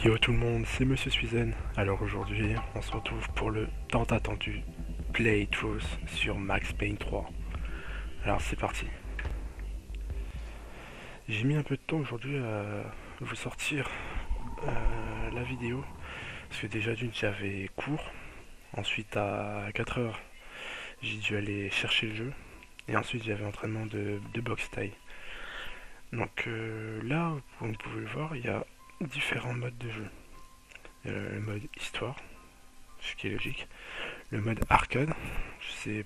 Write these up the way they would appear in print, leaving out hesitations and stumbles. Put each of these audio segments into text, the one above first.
Yo tout le monde, c'est Monsieur SwiiZn. Alors aujourd'hui, on se retrouve pour le tant attendu Playtrough sur Payne 3. Alors c'est parti. J'ai mis un peu de temps aujourd'hui à vous sortir la vidéo. Parce que déjà d'une j'avais cours. Ensuite à 4 heures, j'ai dû aller chercher le jeu. Et ensuite j'avais entraînement de boxe taille. Donc là, comme vous pouvez le voir, il y a différents modes de jeu. Le mode histoire, ce qui est logique. Le mode arcade,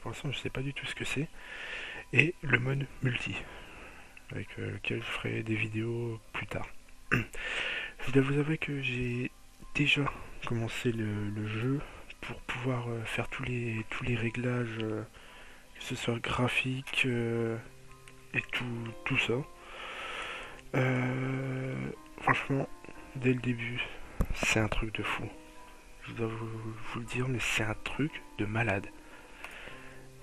pour l'instant je sais pas du tout ce que c'est. Et le mode multi, avec lequel je ferai des vidéos plus tard. Je dois vous avouer que j'ai déjà commencé le jeu pour pouvoir faire tous les réglages, que ce soit graphique et tout ça. Franchement, dès le début, c'est un truc de fou. Je dois vous le dire, mais c'est un truc de malade.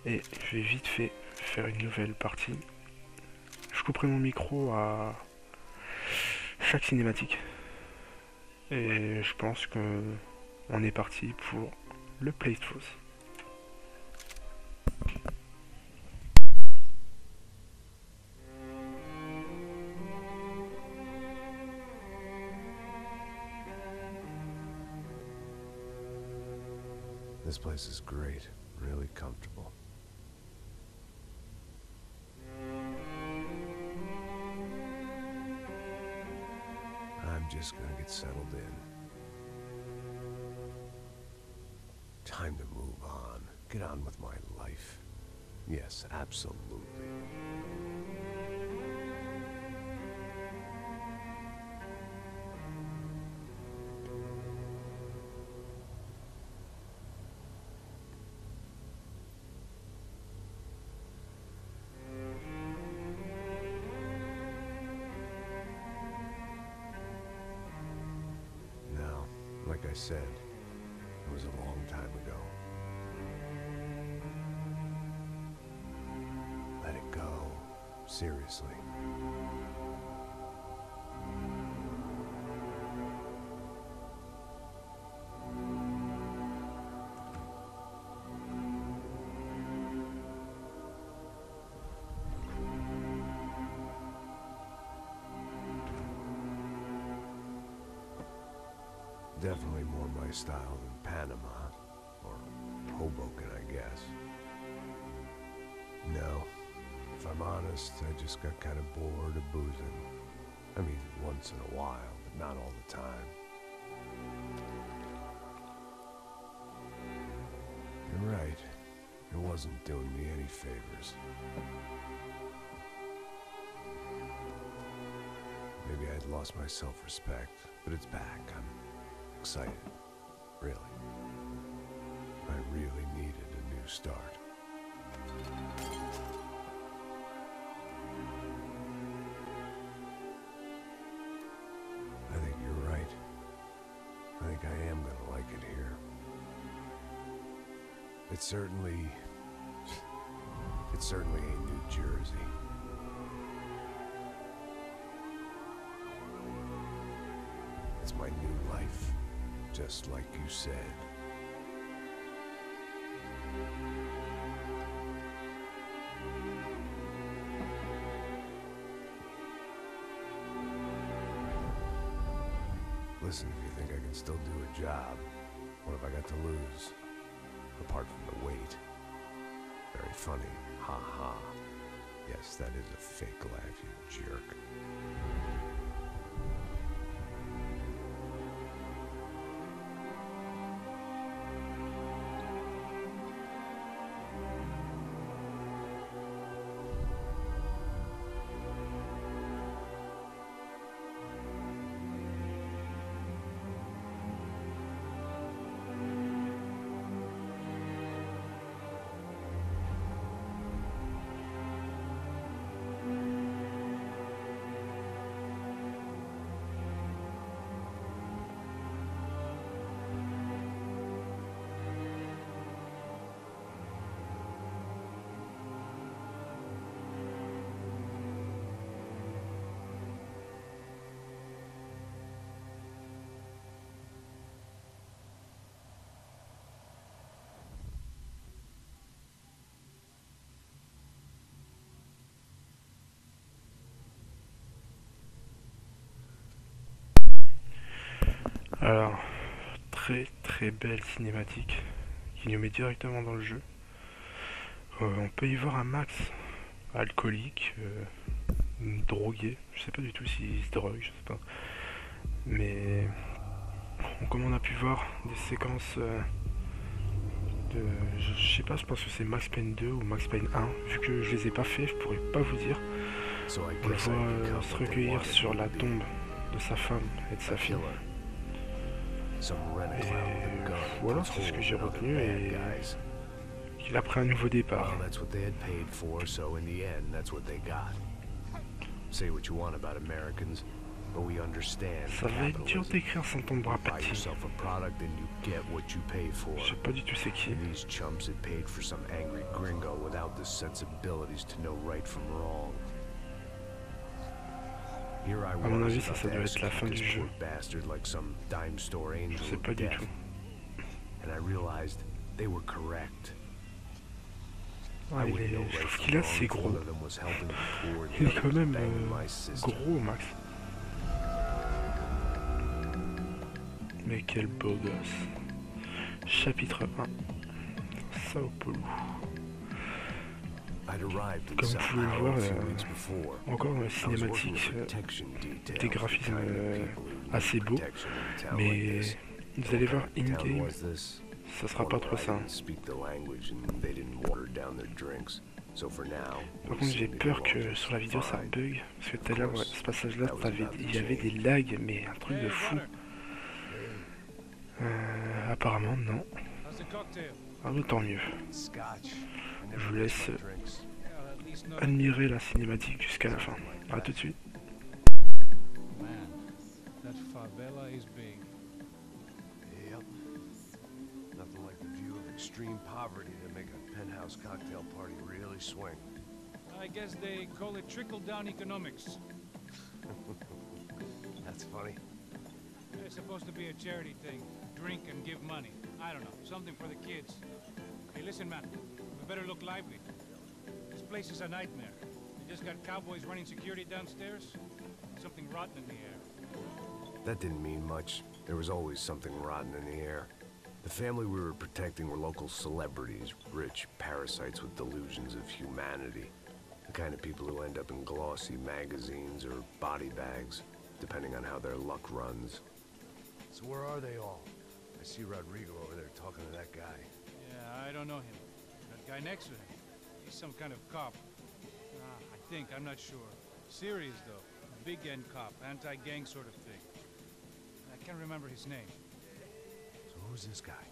Et je vais vite fait faire une nouvelle partie. Je couperai mon micro à chaque cinématique. Et je pense qu'on est parti pour le Playtrough. This place is great, really comfortable. I'm just gonna get settled in. Time to move on. Get on with my life. Yes, absolutely. Now, like I said, it was a long time ago. Let it go. Seriously. Definitely more my style than Panama, or Hoboken, I guess. No, if I'm honest, I just got kind of bored of boozing. I mean, once in a while, but not all the time. You're right, it wasn't doing me any favors. Maybe I'd lost my self-respect, but it's back. I'm excited, really. I really needed a new start. I think you're right. I think I am gonna like it here. It's certainly ain't New Jersey. It's my new life. Just like you said. Listen, if you think I can still do a job, what have I got to lose? Apart from the weight. Very funny. Ha ha. Yes, that is a fake laugh, you jerk. Alors, très très belle cinématique qui nous met directement dans le jeu. On peut y voir un Max alcoolique, drogué, je sais pas du tout s'il se drogue, je sais pas. Mais comme on a pu voir des séquences je sais pas, je pense que c'est Max Payne 2 ou Max Payne 1, vu que je les ai pas fait, je pourrais pas vous dire. On le voit se recueillir sur la tombe de sa femme et de sa fille. Et voilà, c'est ce que j'ai retenu et qu'il a pris un nouveau départ. Ça va être dur d'écrire sans ton bras petit. Je sais pas du tout c'est qui. À mon avis, ça doit être la fin du jeu. Je sais pas du tout. Ah, je trouve qu'il est assez gros. Il est quand même gros, Max. Mais quel beau gosse. Chapitre 1. Sao Paulo. Comme vous pouvez le voir, encore dans la cinématique, des graphismes assez beaux, mais vous allez voir in-game, ça sera pas trop ça. Par contre, j'ai peur que sur la vidéo ça bug, parce que tout à l'heure, ce passage-là, il y avait des lags, mais un truc de fou. Apparemment, non. Ah oui, tant mieux. Je vous laisse admirer la cinématique jusqu'à la fin. A tout de suite. I guess they call it trickle-down economics. That's funny. It's supposed to be a charity thing. Drink and give money. I don't know, something for the kids. Hey, listen, man, we better look lively. This place is a nightmare. They just got cowboys running security downstairs. Something rotten in the air. That didn't mean much. There was always something rotten in the air. The family we were protecting were local celebrities, rich parasites with delusions of humanity. The kind of people who end up in glossy magazines or body bags, depending on how their luck runs. So where are they all? I see Rodrigo over there talking to that guy. Yeah, I don't know him. That guy next to him, he's some kind of cop. I think, I'm not sure. Serious, though. Big end cop, anti-gang sort of thing. I can't remember his name. So who's this guy?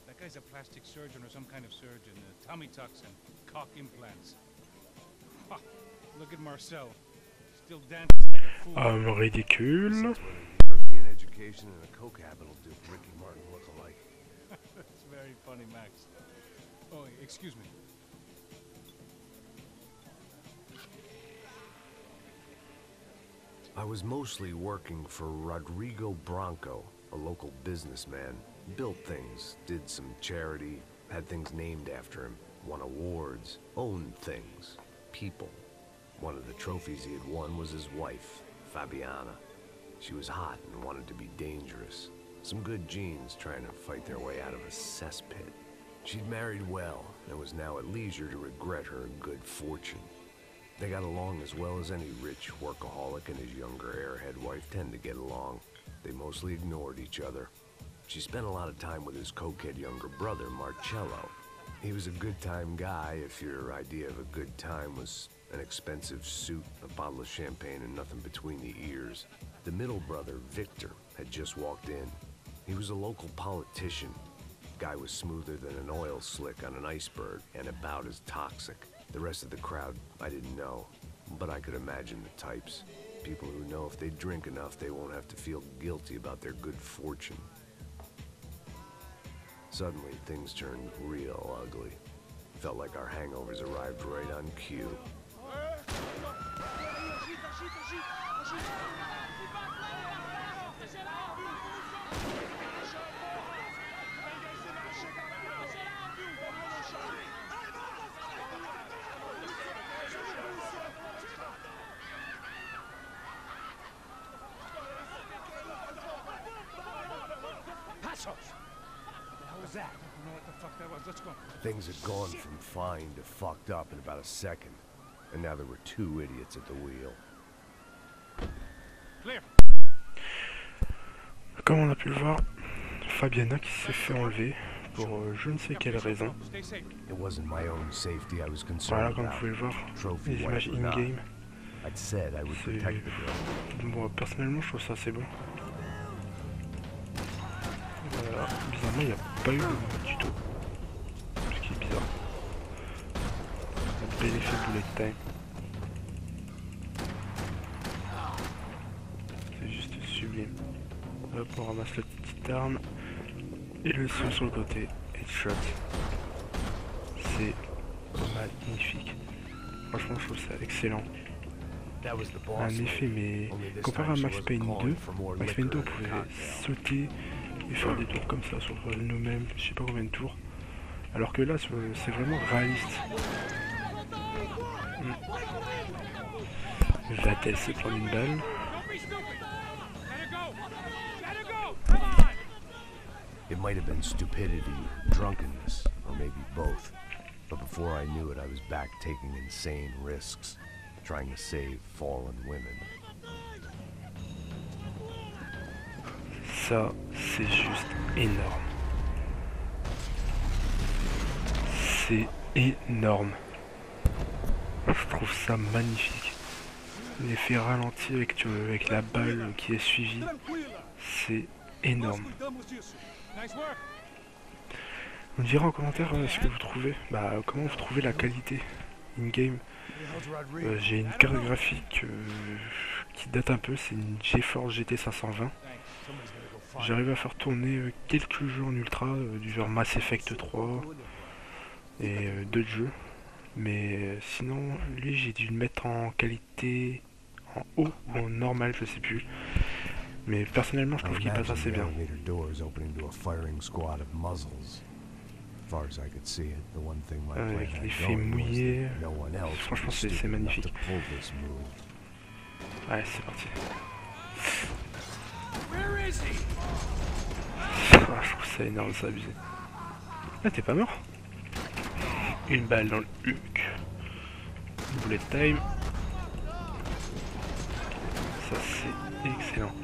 That guy's a plastic surgeon or some kind of surgeon. Tummy tucks and cock implants. Ha! Look at Marcel. Still dancing like a fool. Ridicule. European education and a coke habit will do Ricky Martin look alike. That's very funny, Max. Oh, excuse me. I was mostly working for Rodrigo Branco, a local businessman. Built things, did some charity, had things named after him, won awards, owned things, people. One of the trophies he had won was his wife, Fabiana. She was hot and wanted to be dangerous. Some good genes trying to fight their way out of a cesspit. She'd married well and was now at leisure to regret her good fortune. They got along as well as any rich workaholic and his younger airhead wife tend to get along. They mostly ignored each other. She spent a lot of time with his cokehead younger brother, Marcello. He was a good-time guy if your idea of a good time was an expensive suit, a bottle of champagne, and nothing between the ears. The middle brother, Victor, had just walked in. He was a local politician. Guy was smoother than an oil slick on an iceberg and about as toxic. The rest of the crowd, I didn't know, but I could imagine the types. People who know if they drink enough, they won't have to feel guilty about their good fortune. Suddenly, things turned real ugly. Felt like our hangovers arrived right on cue. Things had gone from fine to fucked up in about a second, and now there were two idiots at the wheel. Comme on a pu le voir, Fabiana qui s'est fait enlever pour je ne sais quelle raison. Voilà, comme vous pouvez le voir, les images in-game. Bon, personnellement, je trouve ça assez bon. Bizarrement, il n'y a pas eu de tuto. Ce qui est bizarre. Un bel effet bullet time. C'est juste sublime. Hop, on ramasse la petite arme. Et le son sur le côté. Headshot. C'est magnifique. Franchement, je trouve ça excellent. Un effet, mais comparé à Max Payne 2, Max Payne 2 on pouvait sauter et faire des tours comme ça sur nous-mêmes, je sais pas combien de tours. Alors que là, c'est vraiment réaliste. Va-t-elle se prendre une balle? It might have been stupidity, drunkenness, or maybe both. But before I knew it, I was back taking insane risks, trying to save fallen women. Ça, c'est juste énorme. C'est énorme. Je trouve ça magnifique. L'effet ralenti avec la balle qui est suivie, c'est énorme. Vous me direz en commentaire ce que vous trouvez. Bah, comment vous trouvez la qualité in-game. J'ai une carte graphique qui date un peu, c'est une GeForce GT 520. J'arrive à faire tourner quelques jeux en ultra, du genre Mass Effect 3 et d'autres jeux. Mais sinon, lui j'ai dû le mettre en qualité en haut ou en normal, je sais plus. Mais personnellement, je trouve qu'il passe assez bien. Avec l'effet mouillé, franchement c'est magnifique. Ouais, c'est parti. Ah, je trouve ça énorme, c'est abusé. Ah, t'es pas mort? Une balle dans le huc. Bullet time. Ça c'est excellent.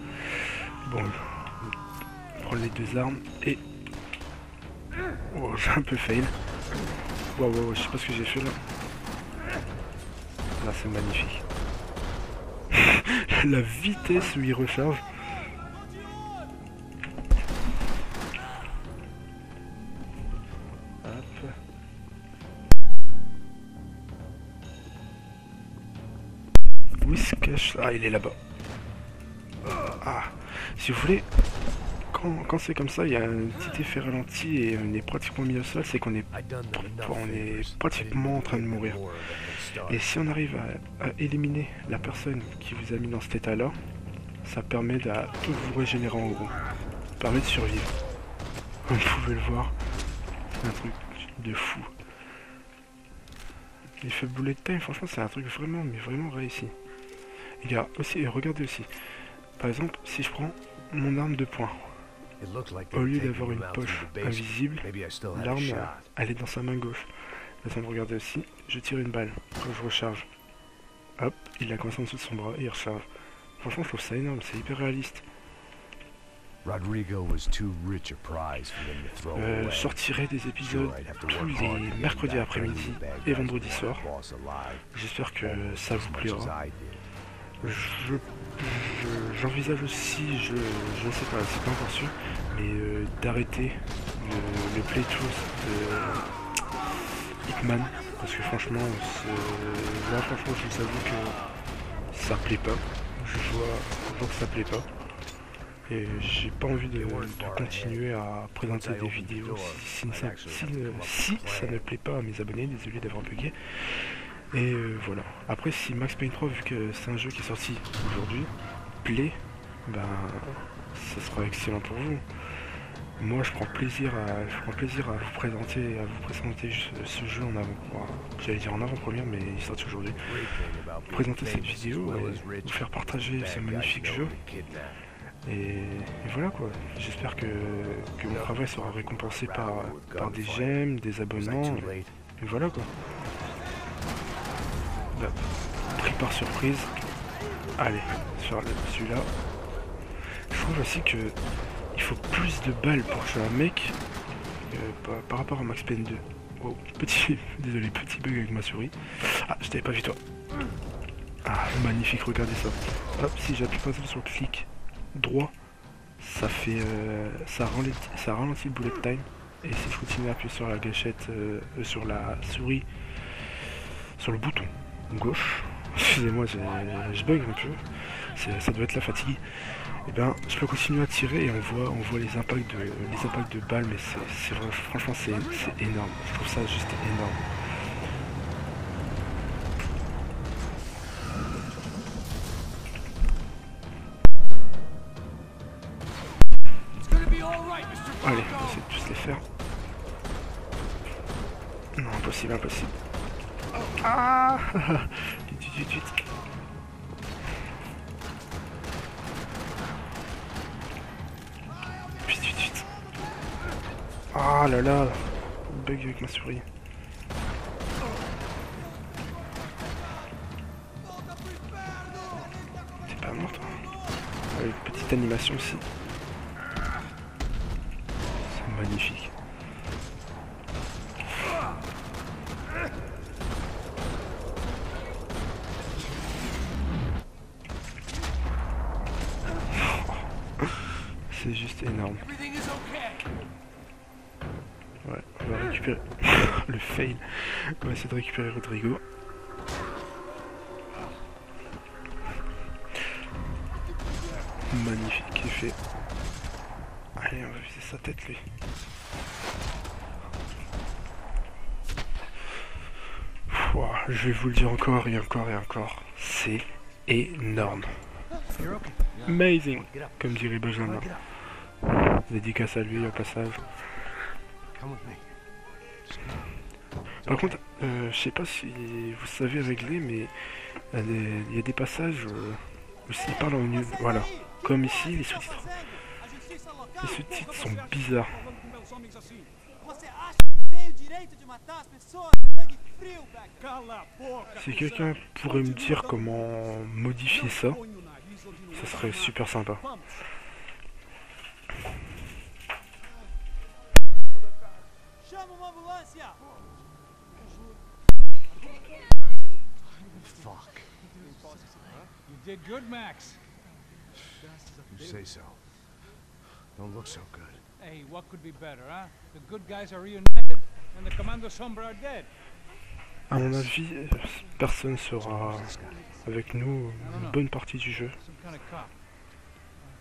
Bon, on prend les deux armes et... Oh, j'ai un peu fail. Wow, je sais pas ce que j'ai fait là. Là, c'est magnifique. La vitesse où il recharge. Hop. Où se cache? Ah, il est là-bas. Ah, si vous voulez... Quand c'est comme ça, il y a un petit effet ralenti et on est pratiquement mis au sol, c'est qu'on est pratiquement en train de mourir. Et si on arrive à éliminer la personne qui vous a mis dans cet état-là, ça permet de tout vous régénérer en gros. Ça permet de survivre. Comme vous pouvez le voir, c'est un truc de fou. L'effet bullet time, franchement, c'est un truc vraiment, mais vraiment réussi. Il y a aussi, regardez aussi, par exemple, si je prends mon arme de poing, au lieu d'avoir une poche invisible, l'arme elle est dans sa main gauche. Là, vous regardez aussi, je tire une balle quand je recharge. Hop, il la coince en dessous de son bras et il recharge. Franchement, je trouve ça énorme, c'est hyper réaliste. Je sortirai des épisodes tous les mercredis après-midi et vendredi soir. J'espère que ça vous plaira. J'envisage aussi, je ne sais pas, c'est pas encore sûr, mais d'arrêter le Playtrough de Hitman, parce que franchement, là franchement je vous avoue que ça plaît pas, je vois que ça plaît pas, et j'ai pas envie de continuer à présenter des vidéos si ça ne plaît pas à mes abonnés, désolé d'avoir bugué. Et voilà. Après, si Max Payne 3, vu que c'est un jeu qui est sorti aujourd'hui, plaît, ben ça sera excellent pour vous. Moi, je prends plaisir à vous présenter ce jeu en avant. J'allais dire en avant-première, mais il est sorti aujourd'hui. Présenter cette vidéo et vous faire partager ce magnifique jeu Et voilà quoi, j'espère que mon travail sera récompensé par des j'aime, des abonnements, et voilà quoi. Bah, pris par surprise, allez, sur celui-là. Je trouve aussi que il faut plus de balles pour tuer un mec par rapport à Max Payne 2. Oh, désolé, petit bug avec ma souris. Ah, je t'avais pas vu toi. Ah, magnifique, regardez ça. Hop, si j'appuie pas sur le clic droit, ça fait ça ralentit le bullet time. Et si je continue à appuyer sur la gâchette, sur la souris, sur le bouton gauche, excusez-moi, je bug un peu, ça doit être la fatigue. Et ben, je peux continuer à tirer et on voit les impacts de balles, mais franchement c'est énorme. Je trouve ça juste énorme. Allez, on va essayer de tous les faire. Non, impossible, impossible. Ah vite. Vite. Ah là là, bug avec ma souris. T'es pas mort toi? Avec petite animation aussi. C'est magnifique. C'est juste énorme. Ouais, on va récupérer le fail. On va essayer de récupérer Rodrigo. Magnifique effet. Allez, on va viser sa tête lui. Ouah, je vais vous le dire encore et encore et encore. C'est énorme. Amazing, comme dirait Benjamin. Dédicace à lui au passage. Par contre, je sais pas si vous savez régler, mais il y a des passages où s'il parle en une... Voilà, comme ici, les sous-titres. Les sous-titres sont bizarres. Si quelqu'un pourrait me dire comment modifier ça, ça serait super sympa. Fuck. You did good, Max. You say so. Don't look so good. Hey, what could be better, huh? The good guys are reunited and the Commando Sombra are dead. À mon avis, personne sera avec nous une bonne partie du jeu. Some kind of cop.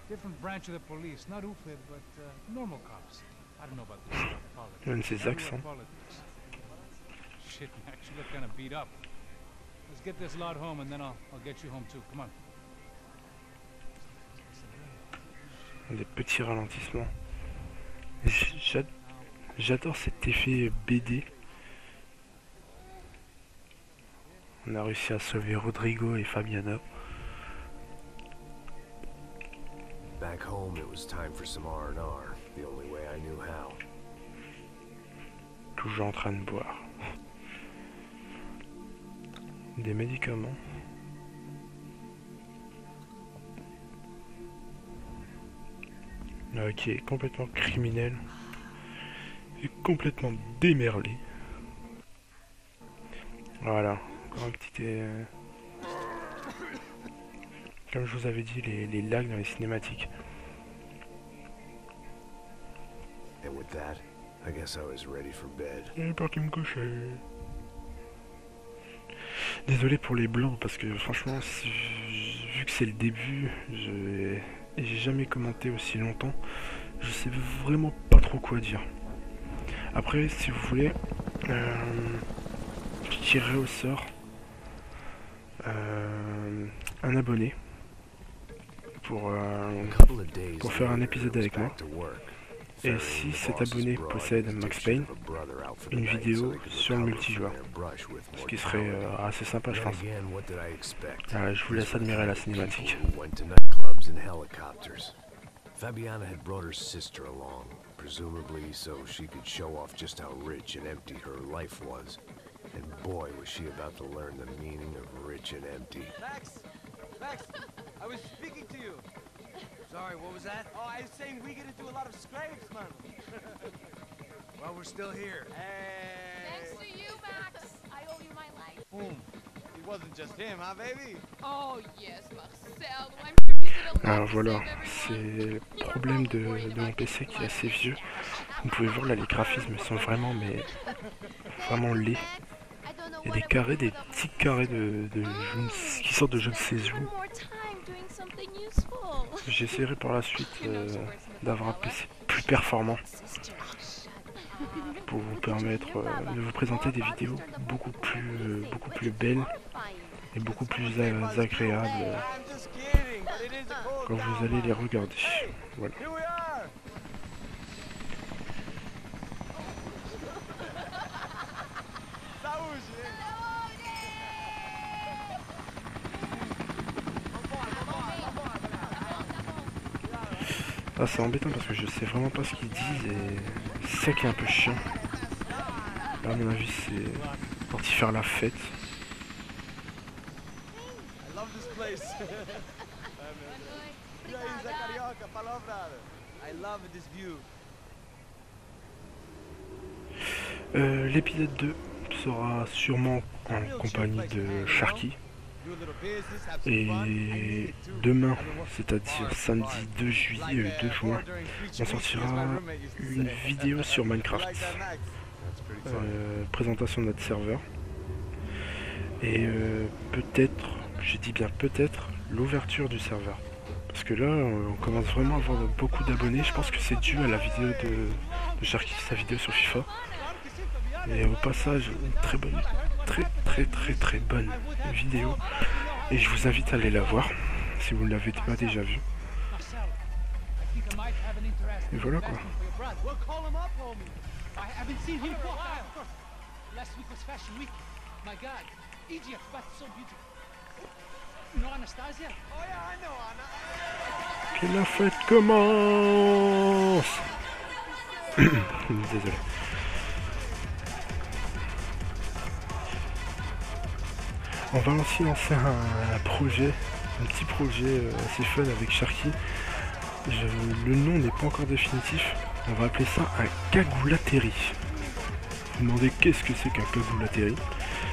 Different branch of the police, not UFID, but normal cops. I don't know about this politics. Même ses accents. Shit, Max, you look kind of beat up. Let's get this lot home and then I'll get you home too. Come on. Des petits ralentissements. J'adore cet effet BD. On a réussi à sauver Rodrigo et Fabiana. Back home, it was time for some R&R, the only way I knew how. Toujours en train de boire. Des médicaments. Qui est complètement criminel. Et complètement démerlé. Voilà. Encore un petit... Comme je vous avais dit, les lags dans les cinématiques. And with that, I guess I was ready for bed. Il est parti me coucher. Désolé pour les blancs, parce que franchement, vu que c'est le début, j'ai jamais commenté aussi longtemps, je sais vraiment pas trop quoi dire. Après, si vous voulez, je tirerai au sort un abonné pour faire un épisode avec moi. Et si cet abonné possède Max Payne, une vidéo sur le multijoueur. Ce qui serait assez sympa, je pense. Je vous laisse admirer la cinématique. Fabiana had brought her sister along, presumably so she could show off just how rich and empty her life was. And boy, was she about to learn the meaning of rich and empty. Max! Max! I was speaking to you! Sorry, what was that? Oh, I was saying we get into a lot of scrapes, man. Well, we're still here. Hey! Thanks to you, Max. I owe you my life. Boom. It wasn't just him, huh, baby? Oh, yes, Marcel. I'm sure you did a lot Alors to voilà, save everyone. c'est le problème de mon PC qui est assez vieux. Vous pouvez voir là, les graphismes sont vraiment, mais vraiment laids. Il y a des carrés, des petits carrés qui sortent de je ne sais où. J'essaierai par la suite d'avoir un PC plus performant pour vous permettre de vous présenter des vidéos beaucoup plus belles et beaucoup plus agréables quand vous allez les regarder. Voilà. Ah, c'est embêtant parce que je sais vraiment pas ce qu'ils disent et c'est ça qui est un peu chiant. Là, à mon avis, c'est parti faire la fête. L'épisode 2 sera sûrement en compagnie de Sharky. Et demain, c'est-à-dire samedi 2 juillet et 2 juin, on sortira une vidéo sur Minecraft, présentation de notre serveur, et peut-être, j'ai dit bien peut-être, l'ouverture du serveur. Parce que là, on commence vraiment à avoir beaucoup d'abonnés. Je pense que c'est dû à la vidéo de Sharky, sa vidéo sur FIFA. Et au passage, une très bonne, très bonne vidéo. Et je vous invite à aller la voir, si vous ne l'avez pas déjà vue. Et voilà quoi. Que la fête commence. Désolé. On va aussi lancer un projet, un petit projet assez fun avec Sharky. Le nom n'est pas encore définitif. On va appeler ça un cagoulatéri. Vous vous demandez qu'est-ce que c'est qu'un cagoulatéri?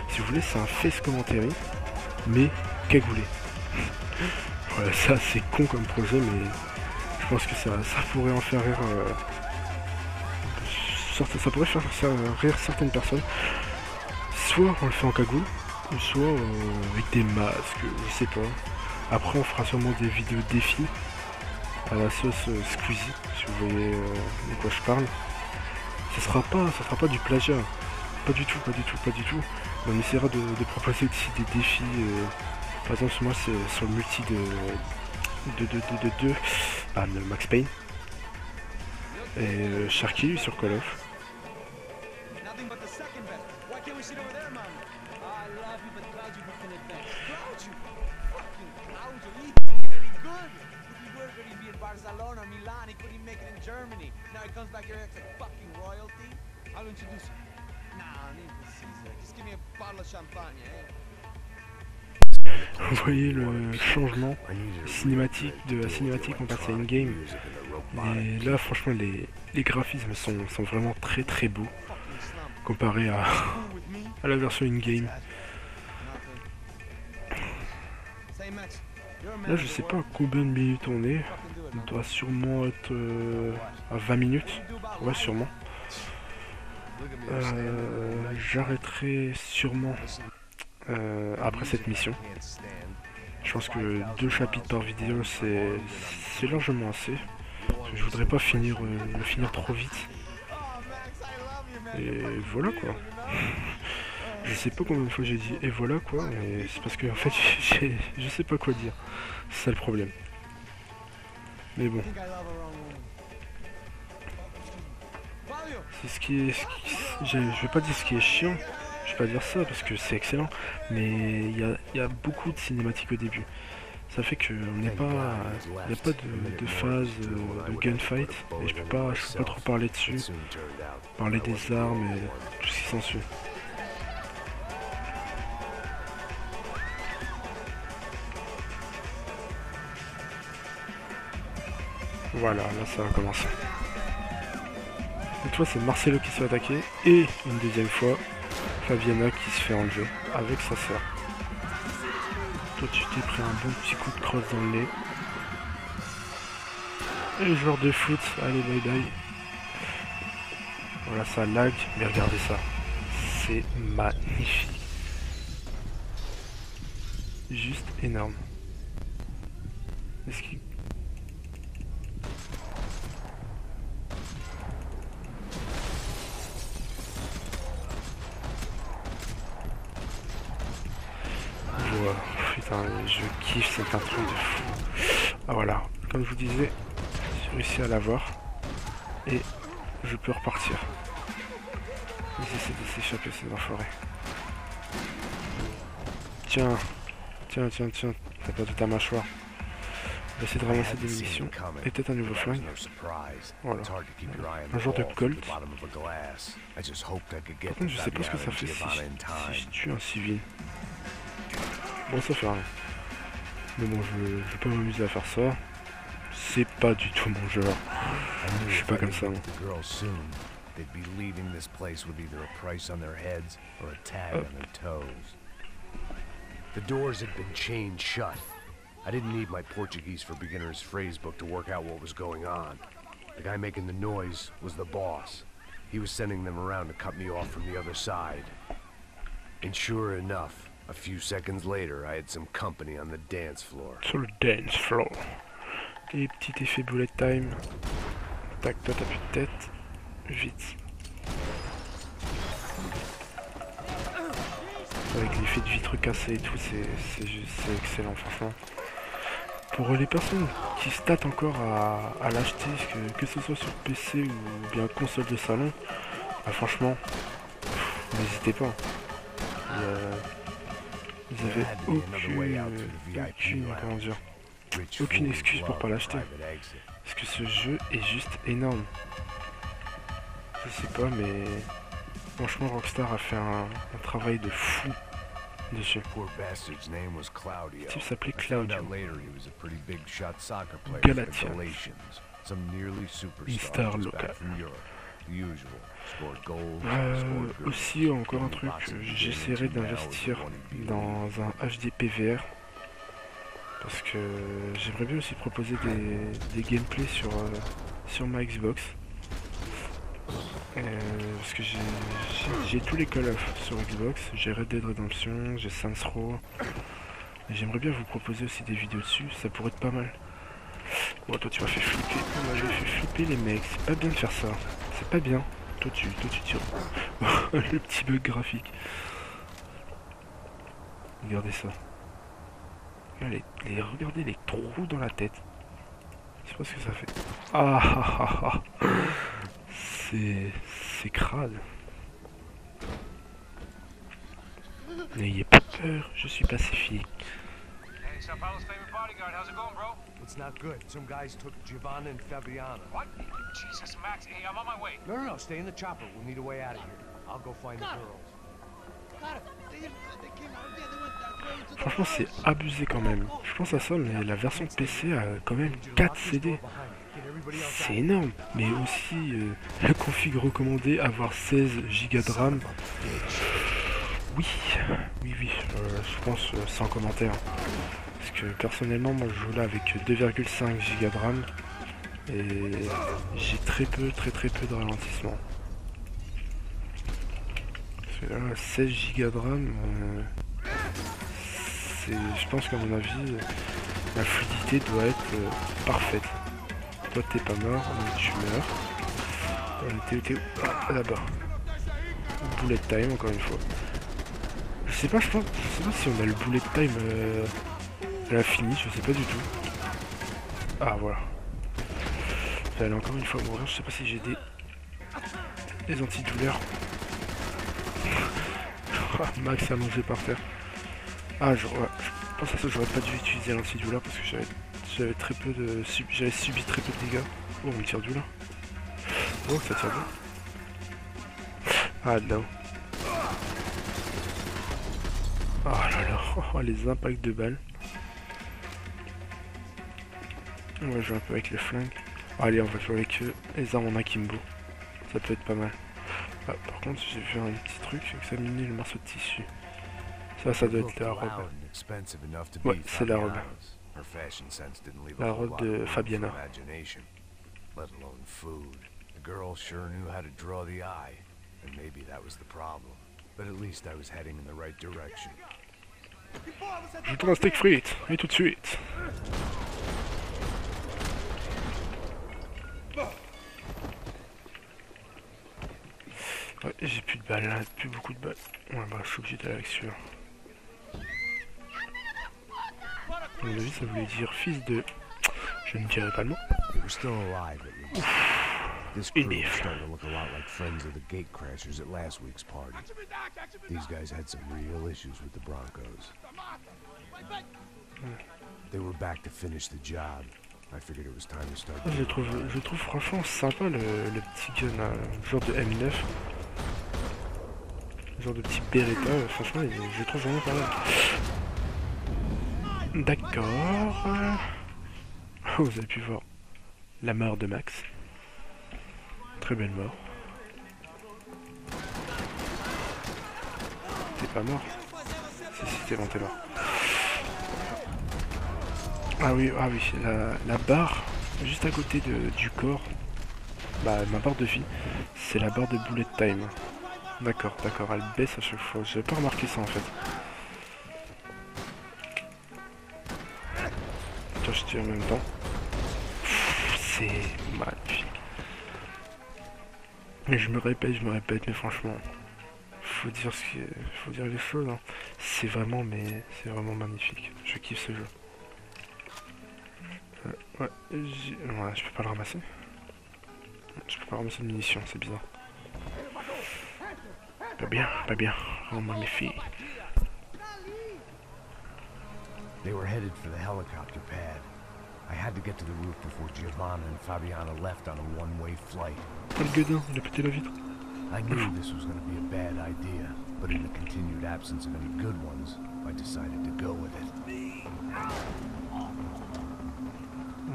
Si vous voulez, c'est un face commentaire, mais cagoulé. Voilà, ça c'est con comme projet, mais je pense que ça pourrait en faire rire. Ça pourrait faire rire certaines personnes. Soit on le fait en cagoule, soit avec des masques, je sais pas. Après on fera sûrement des vidéos défis à la sauce SwiiZn, si vous voyez de quoi je parle. Ça sera pas du plagiat, pas du tout. On essaiera de proposer aussi des défis. Par exemple moi c'est sur le multi de Max Payne et Sharky sur Call of. Vous voyez le changement cinématique de la cinématique en passe à in-game. Et là franchement les graphismes sont vraiment très beaux comparé à la version in-game. Là je sais pas à combien de minutes on est. On doit sûrement être à 20 minutes. Ouais sûrement. J'arrêterai sûrement après cette mission. Je pense que 2 chapitres par vidéo c'est largement assez. Parce que je voudrais pas le finir trop vite. Et voilà quoi. Je sais pas combien de fois j'ai dit et voilà quoi, mais c'est parce que en fait je sais pas quoi dire. C'est ça le problème. Mais bon. C'est ce qui est. Je vais pas dire ce qui est chiant, je vais pas dire ça parce que c'est excellent, mais il y a beaucoup de cinématiques au début. Ça fait que on n'est pas, il n'y a pas de phase de gunfight et je peux pas trop parler dessus, parler des armes et tout ce qui s'ensuit. Voilà, là ça va commencer. Cette fois c'est Marcelo qui se fait attaquer et une deuxième fois Fabiana qui se fait enlever avec sa sœur. Toi tu t'es pris un bon petit coup de crosse dans le nez. Et les joueurs de foot, allez bye bye. Voilà ça lag, mais regardez ça. C'est magnifique. Juste énorme. Est-ce qu'il... Wow, putain, je kiffe, c'est un truc de fou. Ah voilà, comme je vous disais, j'ai réussi à l'avoir. Et je peux repartir. Ils essaient de s'échapper, ces enfoirés. Tiens, tiens, t'as perdu ta mâchoire. On va essayer de ramasser des munitions. Et peut-être un nouveau flingue. Voilà. Un genre de Colt. Par contre, je sais pas ce que ça fait si je tue un civil. Bon, ça fait rien. Mais bon, je vais pas m'amuser à faire ça. C'est pas du tout mon genre. Je suis pas comme ça, moi. The doors had been chained shut. I didn't need my Portuguese for Beginners phrase book to work out what was going on. The guy making the noise was the boss. He was sending them around to cut me off from the other side. And sure enough, a few seconds later, I had some company on the dance floor. Sur le dance floor. Et petit effet bullet time. Tac, toi t'as plus de tête. Vite. Avec l'effet de vitre cassée et tout, c'est excellent franchement. Pour les personnes qui se tâtent encore à l'acheter, que ce soit sur PC ou bien console de salon, bah franchement, n'hésitez pas. Vous avez aucune excuse pour pas l'acheter. Parce que ce jeu est juste énorme. Je sais pas, mais franchement Rockstar a fait un travail de fou dessus. Le type s'appelait Claudio. Galatia. Une star locale. Aussi encore un truc, j'essaierai d'investir dans un HD PVR. Parce que j'aimerais bien aussi proposer des gameplays sur ma Xbox. Parce que j'ai tous les Call of sur Xbox, j'ai Red Dead Redemption, j'ai Saints Row. J'aimerais bien vous proposer aussi des vidéos dessus, ça pourrait être pas mal. Oh, toi tu m'as fait flipper, on m'avait fait flipper les mecs, c'est pas bien de faire ça, c'est pas bien. Toi tu tires. Le petit bug graphique. Regardez ça. Regardez les trous dans la tête. Je sais pas ce que ça fait. Ah. C'est crade. N'ayez pas peur, je suis pacifique. Hey, Sao Paulo's favorite bodyguard. How's it going, bro? It's not good. Some guys took Giovanna and Fabiana. What? Jesus, Max. Hey, I'm on my way. No, stay in the chopper. We'll need a way out of here. I'll go find the girls. Franchement c'est abusé quand même. Je pense à ça, mais la version PC a quand même 4 CD. C'est énorme. Mais aussi la config recommandée, avoir 16 Go de RAM. Oui, je pense sans commentaire. Parce que personnellement moi je joue là avec 2,5 Go de RAM. Et j'ai très peu de ralentissement. Parce que là 16 Go de RAM, je pense qu'à mon avis la fluidité doit être parfaite. Toi t'es pas mort, donc tu meurs. T'es où? Ah, là-bas. Bullet time encore une fois. Je sais pas si on a le bullet time à la finie, je sais pas du tout. Ah voilà. J'allais encore une fois mourir, je sais pas si j'ai des antidouleurs. Max allongé par terre. Ah je pense que ça j'aurais pas dû utiliser l'antidouleur parce que j'avais très peu de j'avais subi très peu de dégâts. Oh, on me tire du là. Oh, ça tire bien. Ah non. Oh là là, oh, les impacts de balles. On va jouer un peu avec le flingue. Allez, on va jouer avec les armes en akimbo. Ça peut être pas mal. Ah, par contre, j'ai vu un petit truc, examiner le morceau de tissu. Ça doit être la robe. Ouais, c'est la robe. La robe de Fabiana. Je prends un steak frites, et tout de suite. Ouais, j'ai plus de balles là, plus beaucoup de balles. Ouais, bah, je suis obligé d'aller avec celui-là. À mon avis, ça voulait dire fils de. Je ne dirai pas le mot. Une bifle. Je trouve franchement sympa le petit gun, genre de M9. Genre de petit Beretta, franchement, je le trouve vraiment pas mal. D'accord. Oh, vous avez pu voir la mort de Max. Très belle mort. T'es pas mort? Si, t'es bon, t'es mort. Ah oui, la barre juste à côté du corps, bah ma barre de vie, c'est la barre de bullet time. D'accord, elle baisse à chaque fois. J'avais pas remarqué ça en fait. Tiens, je tire en même temps. C'est magnifique. Mais je me répète, mais franchement, faut dire les choses. Hein. C'est vraiment magnifique. Je kiffe ce jeu. Ouais, je peux pas le ramasser. Je peux pas ramasser de munitions, c'est bizarre. Pas bien. Oh, magnifique. They were headed for the helicopter pad. I had to get to the roof before Giovanna and Fabiana left on a one-way flight. Oh, le gueudin, il a pété la vitre. I knew this was going to be a bad idea, but in the continued absence of any good ones, I decided to go with it.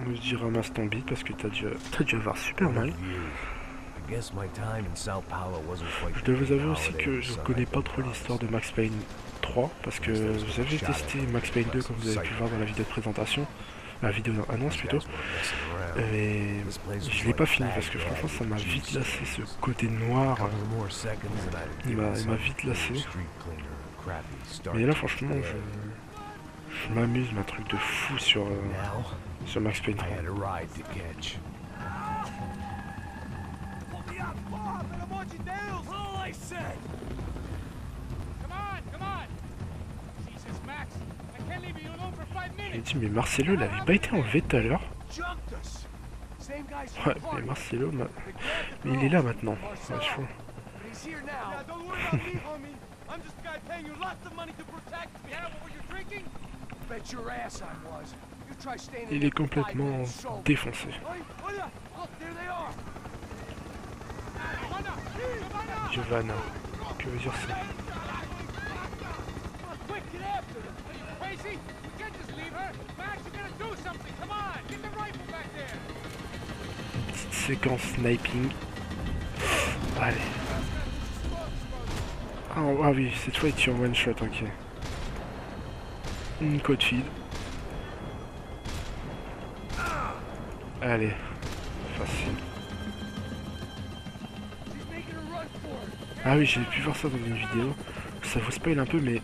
Je dis ramasse ton beat parce que t'as dû avoir super mal. Je dois vous avouer aussi que je connais pas trop l'histoire de Max Payne 3 parce que j'avais testé Max Payne 2 comme vous avez pu voir dans la vidéo de présentation, la vidéo d'annonce plutôt, et je l'ai pas fini parce que franchement ça m'a vite lassé, ce côté noir, il m'a vite lassé. Mais là franchement je m'amuse, un truc de fou sur Max Payne 3. J'ai dit mais Marcelo il avait pas été enlevé tout à l'heure. Ouais mais Marcelo mais il est là maintenant. Ouais, il est complètement défoncé. Giovanna, que veut dire ça? Une petite séquence sniping. Allez. Ah oui, cette fois il tire one shot, ok. Une code feed. Allez, facile. Ah oui, j'ai pu voir ça dans une vidéo. Ça vous spoil un peu, mais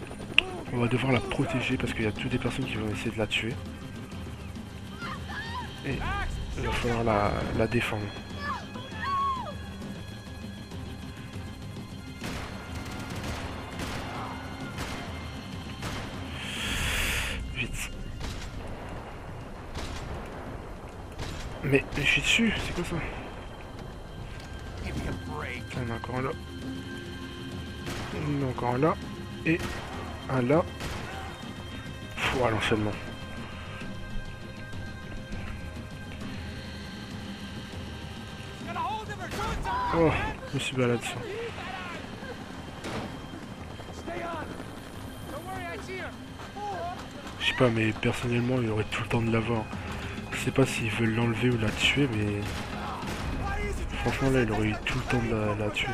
on va devoir la protéger parce qu'il y a toutes des personnes qui vont essayer de la tuer. Et il va falloir la défendre. Vite. Mais je suis dessus, c'est quoi ça? On a encore un là. On a encore un là. Et un là. Oh, l'enchaînement. Oh, je me suis baladé dessus. Je sais pas, mais personnellement, il aurait tout le temps de l'avoir. Je sais pas s'ils veulent l'enlever ou la tuer, mais... Franchement, là, il aurait eu tout le temps de la tuer.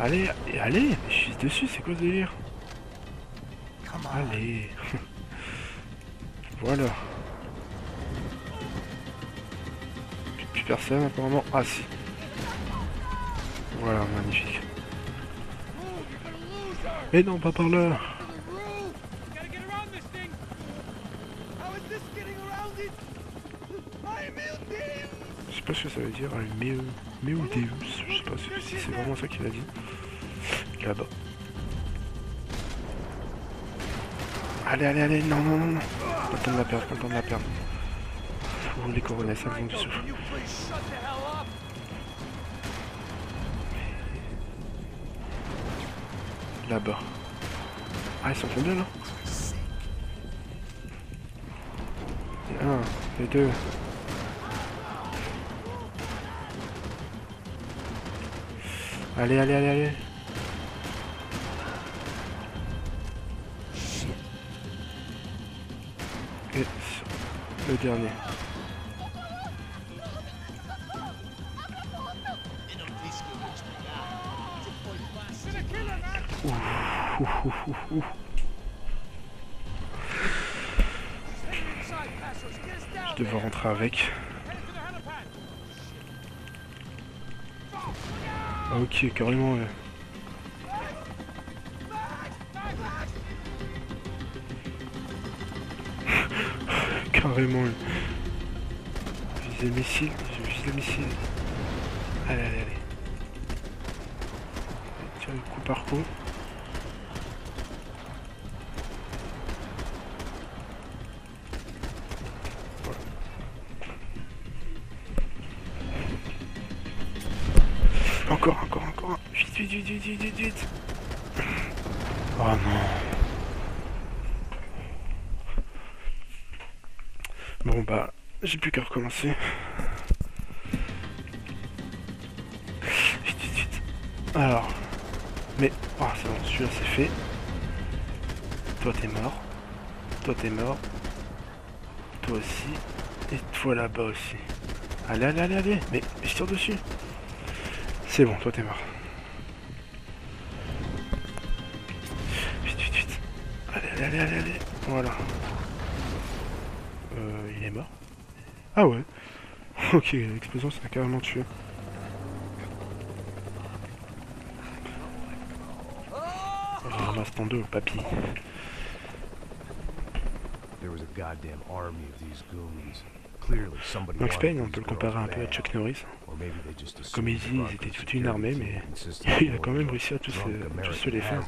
Allez, allez, je suis dessus, c'est quoi ce délire? Allez. Voilà. Plus personne apparemment. Ah si. Voilà, magnifique. Mais non, pas par là. Je sais pas ce que ça veut dire, Meodeus, je sais pas si c'est vraiment ça qu'il a dit. Là-bas. Allez, allez, allez, non, non, non, non. Pas le temps de la perdre, pas le temps de la perdre. Oh, les coronets, ça vient du souffle. Là-bas. Ah, ils sont combien là? Et un, et deux. Allez, allez, allez, allez. Et le dernier. Ouh. Je devais rentrer avec. Ah, ok, carrément. Ouais. Carrément. Ouais. Je vise les missiles. Je vise les missiles. Allez, allez, allez. Tiens, coup par coup. Encore. Vite. Oh non. Bon bah, j'ai plus qu'à recommencer. Vite. Alors. Mais, oh c'est bon, celui-là c'est fait. Toi t'es mort. Toi aussi. Et toi là-bas aussi. Allez. Mais je tire dessus. C'est bon, toi t'es mort. Vite. Allez. Voilà. Il est mort. Ah ouais. Ok, l'explosion ça a carrément tué. Je ramasse ton dos, papy. Donc Payne, on peut le comparer un peu à Chuck Norris. Comme il dit, ils étaient toute une armée, mais il a quand même réussi à tous se les faire.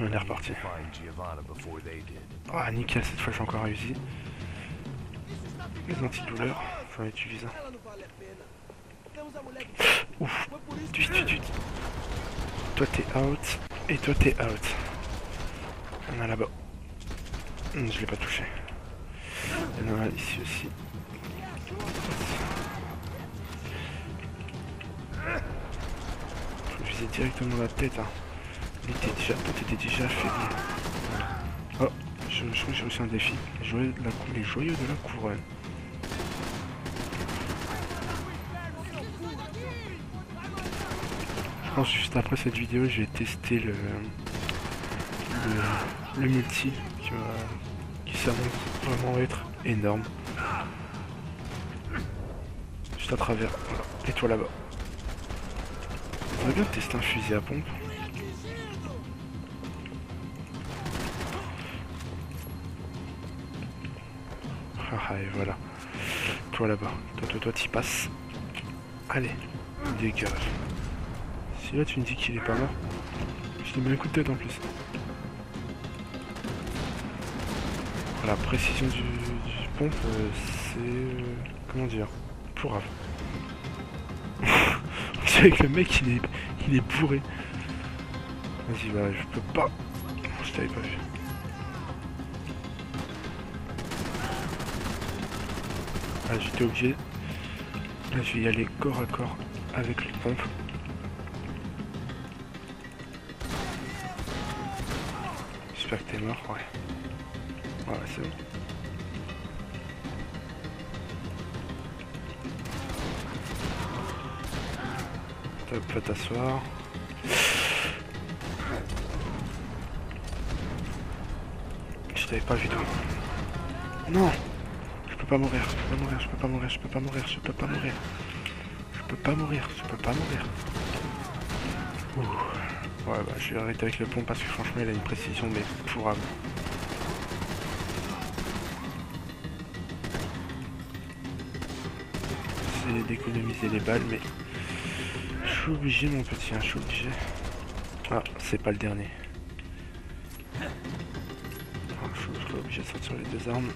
On est reparti. Ah nickel, cette fois j'ai encore réussi. Les antidouleurs, j'en ai utilisé un. Ouf, vite. Toi t'es out, et toi t'es out. Il y en a là-bas. Je l'ai pas touché. Il y en a ici aussi. Faut viser directement la tête. Hein. T'étais déjà fait. Oh, je crois que j'ai reçu un défi. Les joyaux de la couronne. Je pense que juste après cette vidéo, je vais tester le multi qui s'annonce vraiment être énorme. Juste à travers. Voilà. Et toi là-bas. On va bien tester un fusil à pompe. Ah et voilà. Toi là-bas. Toi t'y passes. Allez. Dégage. Si là tu me dis qu'il est pas mort. Je te mets un coup de tête en plus. La précision du pompe, c'est... comment dire? pourrave. On dirait que le mec il est bourré. Vas-y, bah je peux pas. Je t'avais pas vu. Ah, j'étais obligé. Là, je vais y aller corps à corps avec le pompe. J'espère que t'es mort, ouais. Ouais, c'est bon. Top, va t'asseoir. Je t'avais pas vu toi. Non! Je peux pas mourir, je peux pas mourir, je peux pas mourir, je peux pas mourir, je peux pas mourir. Je peux pas mourir, je peux pas mourir. Ouh. Ouais, bah je vais arrêter avec le pont parce que franchement il a une précision mais pourrable. C'est d'économiser les balles mais je suis obligé mon petit, hein, je suis obligé. Ah, c'est pas le dernier. Ah, je serai obligé de sortir les deux armes.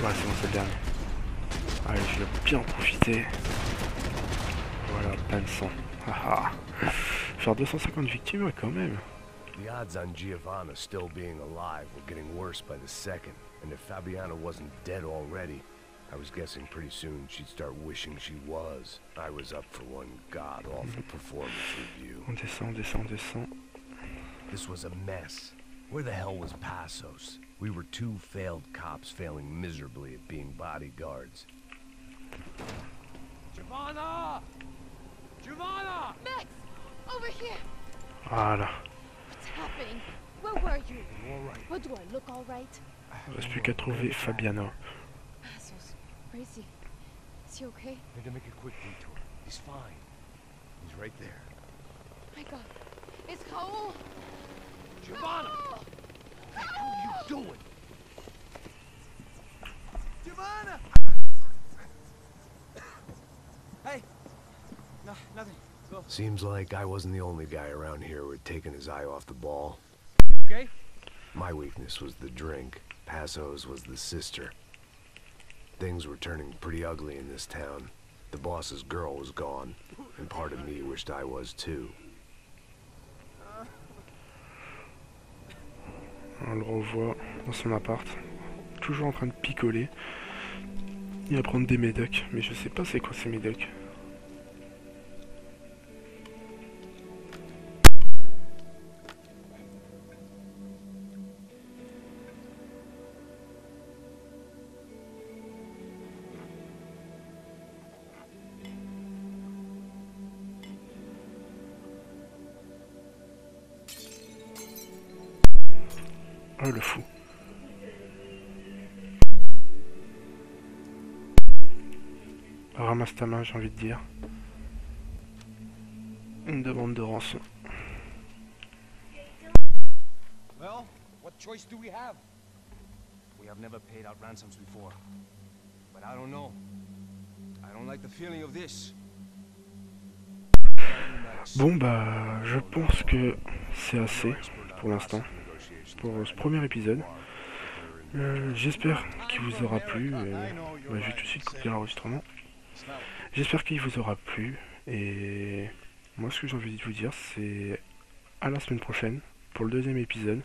Ouais, c'est bon, c'est le dernier. Allez, je vais bien en profiter. Voilà, plein de sang. Haha. Faire 250 victimes, ouais, quand même. The odds on Giovanna still being alive were getting worse by the second, and if Fabiana wasn't dead already, I was guessing pretty soon she'd start wishing she was. I was up for one god-awful performance review. On descend, on descend, on descend. This was a mess. Where the hell was Passos? We were two failed cops failing miserably at being bodyguards. Giovanna! Giovanna! Max! Over here! Voilà. What's happening? Where were you? All right. What do I look all right? Il ne reste plus qu'à trouver Fabiana. Passos. Where is he? Is he okay? Need to make a quick detour. He's fine. He's right there. My God. It's Raoul! Giovanna! No! What are you doing? Giovanna! Hey! No, nothing. Go. Seems like I wasn't the only guy around here who had taken his eye off the ball. Okay? My weakness was the drink. Passos was the sister. Things were turning pretty ugly in this town. The boss's girl was gone, and part of me wished I was too. On le revoit dans son appart, toujours en train de picoler et à prendre des médocs, mais je sais pas c'est quoi ces médocs. Oh le fou. Ramasse ta main, j'ai envie de dire. Une demande de rançon. Well, what choice do we have? We have never paid out ransoms before. But I don't know. I don't like the feeling of this. Bon bah je pense que c'est assez pour l'instant. Pour ce premier épisode. J'espère qu'il vous aura plu. Bah, je vais tout de suite couper l'enregistrement. J'espère qu'il vous aura plu. Et moi ce que j'ai envie de vous dire c'est à la semaine prochaine pour le deuxième épisode.